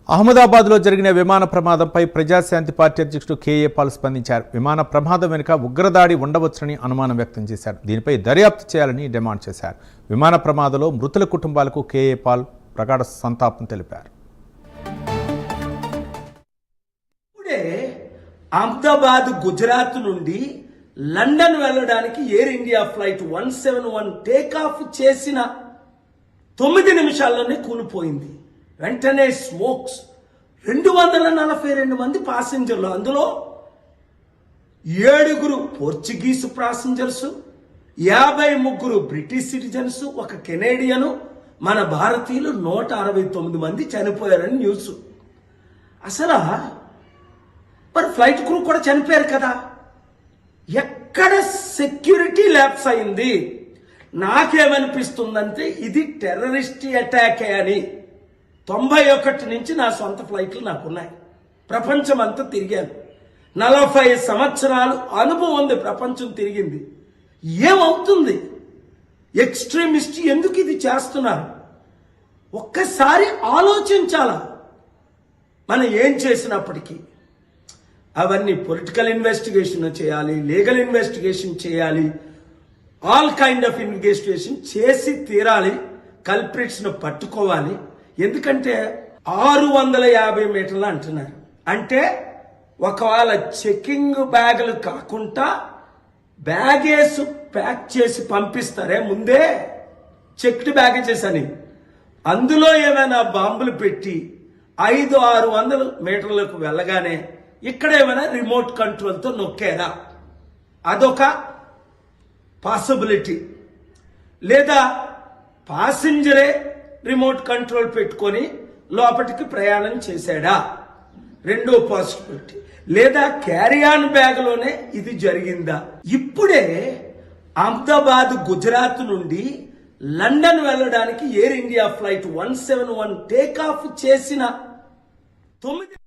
అహ్మదాబాద్లో జరిగిన విమాన ప్రమాదంపై ప్రజాశాంతి పార్టీ అధ్యక్షుడు కేఏ పాల్ స్పందించారు. విమాన ప్రమాదం వెనుక ఉగ్రదాడి ఉండవచ్చని అనుమానం వ్యక్తం చేశారు. దీనిపై దర్యాప్తు చేయాలని డిమాండ్ చేశారు. విమాన ప్రమాదంలో మృతుల కుటుంబాలకు కేఏ పాల్ ప్రగాఢ సంతాపం తెలిపారు. అహ్మదాబాద్ గుజరాత్ నుండి లండన్ వెళ్ళడానికి ఎయిర్ ఇండియా ఫ్లైట్ 171 టేకాఫ్ చేసిన 9 నిమిషాల్లోనే కూలిపోయింది. వెంటనే స్మోక్స్ 242 మంది ప్యాసింజర్లు, అందులో 7 పోర్చుగీస్ ప్యాసింజర్స్, 53 బ్రిటిష్ సిటిజన్స్, 1 కెనేడియను, మన భారతీయులు 169 మంది చనిపోయారని న్యూస్. అసలు మరి ఫ్లైట్ క్రూ కూడా చనిపోయారు కదా, ఎక్కడ సెక్యూరిటీ ల్యాప్స్ అయింది? నాకేమనిపిస్తుందంటే ఇది టెర్రరిస్ట్ అటాకే అని. 91 నుంచి నా సొంత ఫ్లైట్లు నాకున్నాయి, ప్రపంచం అంతా తిరిగాను, 40 సంవత్సరాలు అనుభవం ఉంది, ప్రపంచం తిరిగింది. ఏమవుతుంది? ఎక్స్ట్రీమిస్ట్ ఎందుకు ఇది చేస్తున్నారు? ఒక్కసారి ఆలోచించాలా. మనం ఏం చేసినప్పటికీ అవన్నీ పొలిటికల్ ఇన్వెస్టిగేషన్ చేయాలి, లీగల్ ఇన్వెస్టిగేషన్ చేయాలి, ఆల్ కైండ్ ఆఫ్ ఇన్వెస్టిగేషన్ చేసి తీరాలి, కల్ప్రిట్స్ను పట్టుకోవాలి. ఎందుకంటే 650 మీటర్లు అంటున్నారు. అంటే ఒకవేళ చెకింగ్ బ్యాగులు కాకుండా బ్యాగేజ్ ప్యాక్ చేసి పంపిస్తారే ముందే, చెక్డ్ బ్యాగేజెస్ అని, అందులో ఏమైనా బాంబులు పెట్టి 500-600 మీటర్లకు వెళ్ళగానే ఇక్కడ ఏమైనా రిమోట్ కంట్రోల్తో నొక్కేదా? అదొక పాసిబిలిటీ. లేదా ప్యాసింజరే రిమోట్ కంట్రోల్ పెట్టుకొని లోపలికి ప్రయాణం చేశాడా? రెండో పాసిబిలిటీ. లేదా క్యారీ-ఆన్ బ్యాగ్లోనే ఇది జరిగిందా? ఇప్పుడే అహ్మదాబాద్ గుజరాత్ నుండి లండన్ వెళ్ళడానికి ఎయిర్ ఇండియా ఫ్లైట్ 171 టేకాఫ్ చేసిన 9